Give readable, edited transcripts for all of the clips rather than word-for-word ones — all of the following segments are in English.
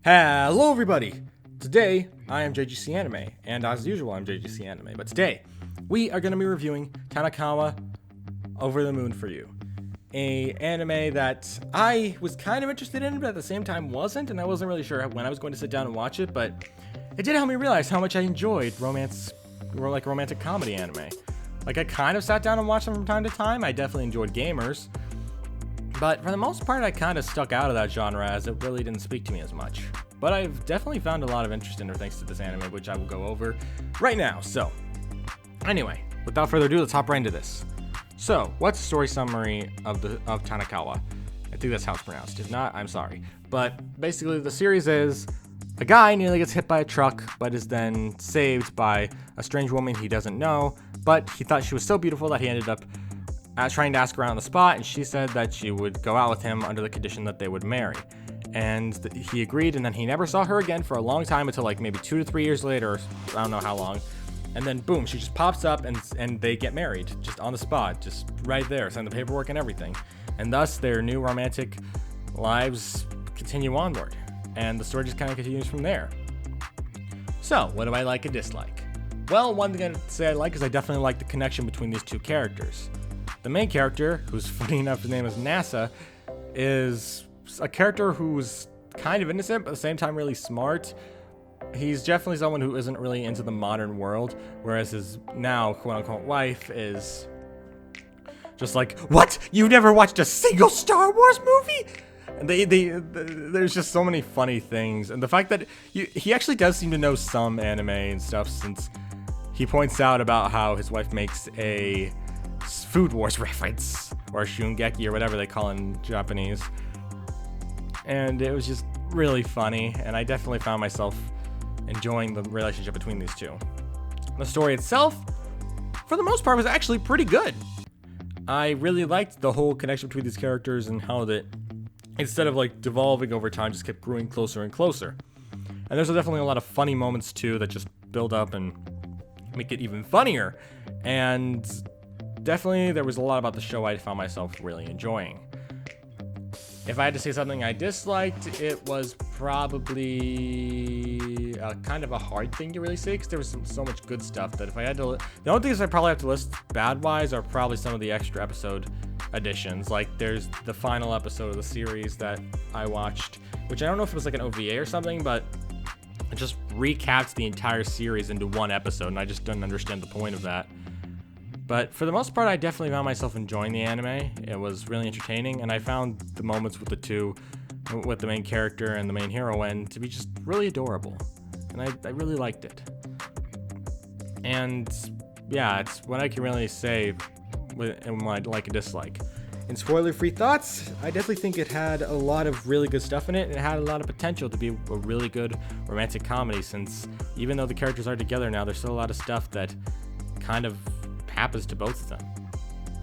Hello everybody! Today, I am JGC Anime, and as usual, I'm JGC Anime, but today, we are going to be reviewing TONIKAWA Over the Moon for You. A anime that I was kind of interested in, but at the same time wasn't, and I wasn't really sure when I was going to sit down and watch it, but it did help me realize how much I enjoyed romantic comedy anime. Like, I kind of sat down and watched them from time to time. I definitely enjoyed Gamers, but for the most part, I kind of stuck out of that genre as it really didn't speak to me as much. But I've definitely found a lot of interest in it thanks to this anime, which I will go over right now. So, anyway, without further ado, let's hop right into this. So, what's the story summary of TONIKAWA? I think that's how it's pronounced. If not, I'm sorry. But basically, the series is a guy nearly gets hit by a truck, but is then saved by a strange woman he doesn't know. But he thought she was so beautiful that he ended up trying to ask her out on the spot, and she said that she would go out with him under the condition that they would marry. And he agreed, and then he never saw her again for a long time until like maybe 2 to 3 years later, I don't know how long. And then boom, she just pops up and they get married just on the spot, just right there, send the paperwork and everything. And thus their new romantic lives continue onward. And the story just kind of continues from there. So, what do I like and dislike? Well, one thing I'd say I like is I definitely like the connection between these two characters. The main character, who's funny enough, his name is NASA, is a character who's kind of innocent, but at the same time really smart. He's definitely someone who isn't really into the modern world, whereas his now quote-unquote wife is just like, what? You've never watched a single Star Wars movie? And there's just so many funny things. And the fact that he actually does seem to know some anime and stuff, since he points out about how his wife makes a Food Wars reference, or shungeki, or whatever they call it in Japanese. And it was just really funny, and I definitely found myself enjoying the relationship between these two. The story itself, for the most part, was actually pretty good. I really liked the whole connection between these characters and how that, instead of like devolving over time, just kept growing closer and closer. And there's definitely a lot of funny moments too that just build up and make it even funnier. And definitely there was a lot about the show I found myself really enjoying. If I had to say something I disliked, it was probably kind of a hard thing to really say, because there was so much good stuff that if I had to, the only things I probably have to list bad-wise are probably some of the extra episode additions. Like there's the final episode of the series that I watched, which I don't know if it was like an OVA or something, but it just recaps the entire series into one episode, and I just didn't understand the point of that. But for the most part, I definitely found myself enjoying the anime. It was really entertaining, and I found the moments with the main character and the main heroine, to be just really adorable. And I really liked it. And yeah, it's what I can really say and what I like and dislike. In spoiler-free thoughts, I definitely think it had a lot of really good stuff in it, and it had a lot of potential to be a really good romantic comedy, since even though the characters are together now, there's still a lot of stuff that kind of happens to both of them.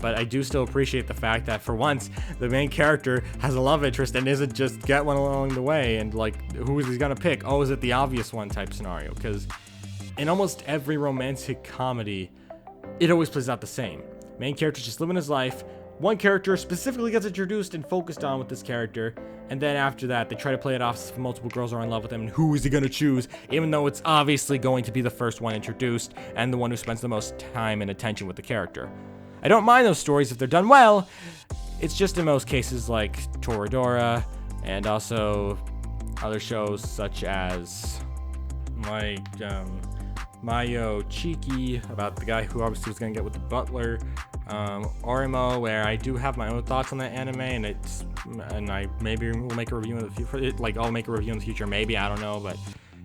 But I do still appreciate the fact that for once the main character has a love interest and isn't just get one along the way and like, who is he gonna pick? Oh, is it the obvious one type scenario? Because in almost every romantic comedy, it always plays out the same. Main character's just living his life. One character specifically gets introduced and focused on with this character, and then after that they try to play it off as if multiple girls are in love with him, and who is he gonna choose, even though it's obviously going to be the first one introduced and the one who spends the most time and attention with the character. I don't mind those stories if they're done well. It's just in most cases like Toradora, and also other shows such as like Mayo Chiki, about the guy who obviously was gonna get with the butler. Orimo, where I do have my own thoughts on that anime, and I maybe will make a review in the future. Like I'll make a review in the future, maybe, I don't know, but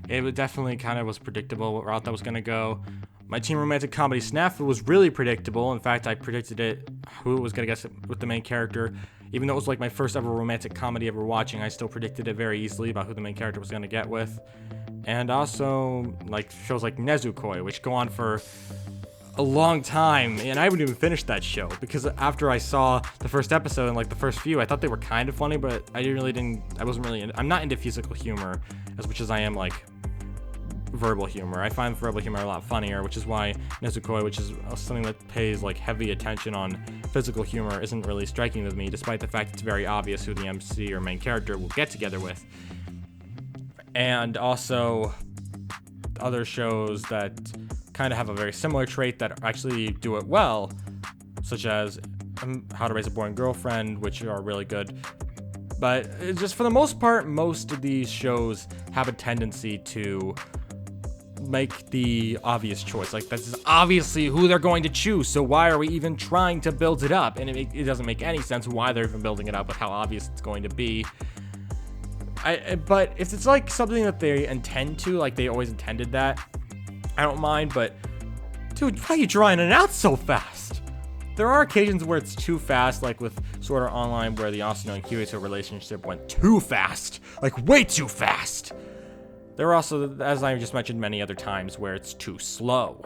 it was definitely kind of was predictable what route that was gonna go. My teen romantic comedy Snafu was really predictable. In fact, I predicted it, who it was gonna get with the main character. Even though it was like my first ever romantic comedy ever watching, I still predicted it very easily about who the main character was gonna get with. And also like shows like Nezukoi, which go on for a long time, and I haven't even finished that show, because after I saw the first episode and like the first few, I thought they were kind of funny, but I'm not into physical humor as much as I am like verbal humor. I find verbal humor a lot funnier, which is why Nezukoi, which is something that pays like heavy attention on physical humor, isn't really striking with me, despite the fact it's very obvious who the MC or main character will get together with. and also other shows that kind of have a very similar trait that actually do it well, such as How to Raise a Boring Girlfriend, which are really good. But it's just for the most part, most of these shows have a tendency to make the obvious choice. Like, this is obviously who they're going to choose, so why are we even trying to build it up? And it doesn't make any sense why they're even building it up with how obvious it's going to be. But if it's like something that they intend to, like they always intended that, I don't mind. But dude, why are you drawing it out so fast? There are occasions where it's too fast, like with Sword Art Online, where the Asuna and Kirito relationship went too fast, like way too fast. There are also, as I just mentioned many other times, where it's too slow.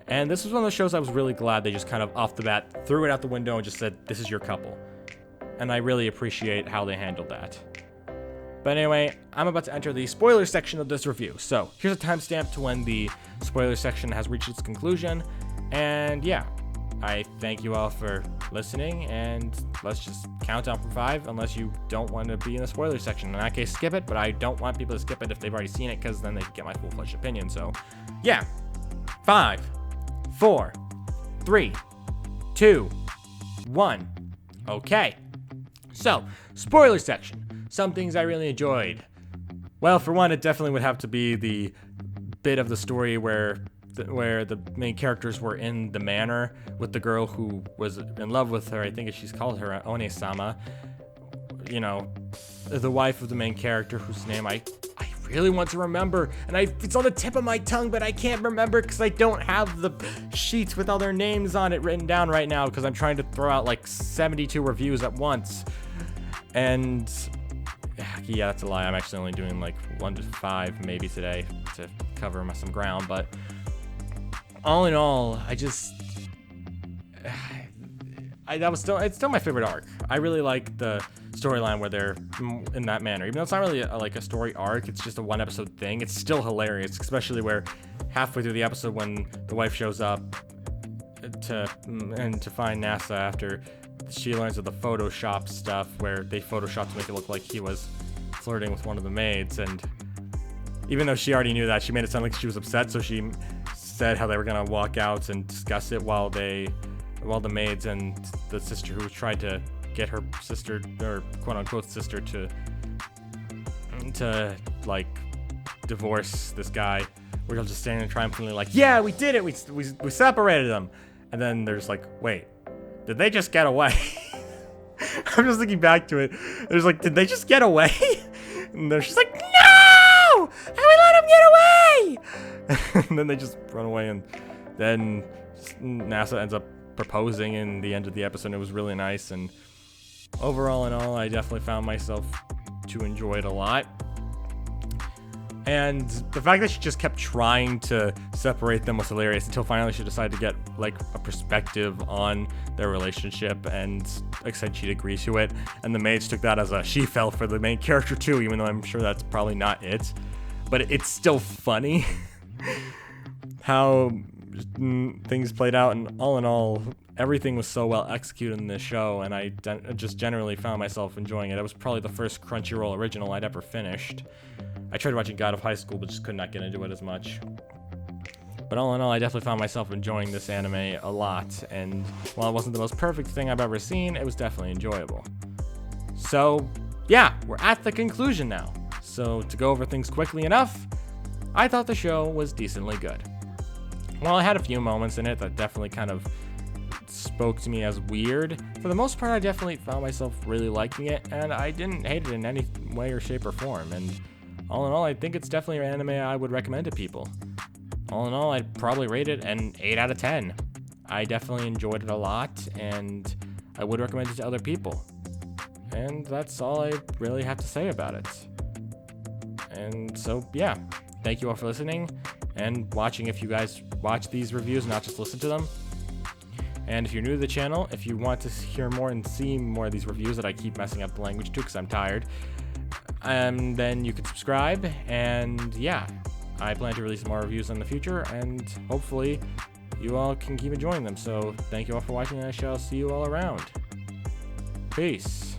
And this was one of the shows I was really glad they just kind of off the bat threw it out the window and just said, this is your couple. And I really appreciate how they handled that. But anyway, I'm about to enter the spoiler section of this review. So here's a timestamp to when the spoiler section has reached its conclusion. And yeah, I thank you all for listening, and let's just count down from 5 unless you don't want to be in the spoiler section. In that case, skip it, but I don't want people to skip it if they've already seen it, because then they get my full-fledged opinion. So yeah, 5, 4, 3, 2, 1. Okay, so spoiler section. Some things I really enjoyed. Well, for one, it definitely would have to be the bit of the story where the main characters were in the manor with the girl who was in love with her. I think she's called her One-sama. You know, the wife of the main character, whose name I really want to remember, and it's on the tip of my tongue, but I can't remember because I don't have the sheets with all their names on it written down right now, because I'm trying to throw out like 72 reviews at once. And yeah, that's a lie. I'm actually only doing like 1 to 5 maybe today to cover some ground. But all in all, it's still my favorite arc. I really like the storyline where they're in that manner. Even though it's not really like a story arc, it's just a 1 episode thing. It's still hilarious, especially where halfway through the episode when the wife shows up to find NASA after she learns of the Photoshop stuff, where they Photoshopped to make it look like he was flirting with one of the maids. And even though she already knew that, she made it sound like she was upset, so she said how they were gonna walk out and discuss it while the maids and the sister who tried to get her sister, or quote-unquote sister, to like divorce this guy, we're just standing there triumphantly like, yeah, we did it, we separated them. And then there's like, wait, did they just get away? I'm just thinking back to it. There's like, did they just get away? And she's like, no! And we let them get away! And then they just run away, and then NASA ends up proposing in the end of the episode. It was really nice, and overall in all, I definitely found myself to enjoy it a lot. And the fact that she just kept trying to separate them was hilarious, until finally she decided to get like a perspective on their relationship, and like said she'd agree to it. And the maids took that as a she fell for the main character too, even though I'm sure that's probably not it. But it's still funny how things played out, and all in all, everything was so well executed in this show, and I just generally found myself enjoying it. It was probably the first Crunchyroll original I'd ever finished. I tried watching God of High School, but just could not get into it as much. But all in all, I definitely found myself enjoying this anime a lot, and while it wasn't the most perfect thing I've ever seen, it was definitely enjoyable. So, yeah, we're at the conclusion now. So, to go over things quickly enough, I thought the show was decently good. While I had a few moments in it that definitely kind of spoke to me as weird, for the most part, I definitely found myself really liking it, and I didn't hate it in any way or shape or form. And all in all, I think it's definitely an anime I would recommend to people. All in all, I'd probably rate it an 8 out of 10. I definitely enjoyed it a lot, and I would recommend it to other people. And that's all I really have to say about it. And so, yeah, thank you all for listening and watching. If you guys watch these reviews, not just listen to them. And if you're new to the channel, if you want to hear more and see more of these reviews that I keep messing up the language to because I'm tired, then you can subscribe. And yeah, I plan to release more reviews in the future, and hopefully you all can keep enjoying them. So thank you all for watching, and I shall see you all around. Peace.